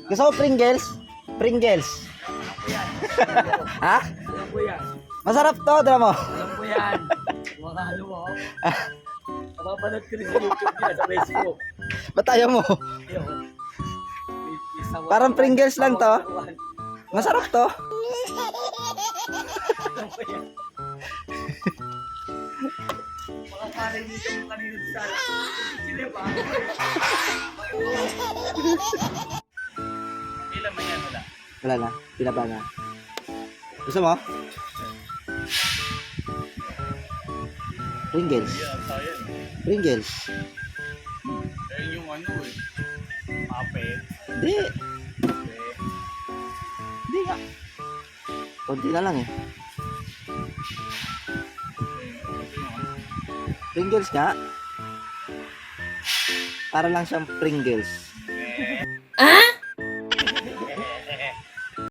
Gusto mo Pringles? Pringles. Ha? Alam ko yan. Masarap to, dala mo. Alam ko yan. Mga ano mo. Napapanood ko rin sa YouTube niya, sa Facebook. Ba't ayaw mo? Yun. Parang Pringles lang to. Masarap to. Alam ko yan. Mga kanin dito yung kanina sa sila ba? Ilan man yan wala? Wala na. Pinaba na. Gusto mo? Pringles. Yan, tayo. Pringles. Ayun yung ano eh. Mapet. Hindi. Hindi nga. Konti na lang eh. Pringles nga. Para lang siyang Pringles.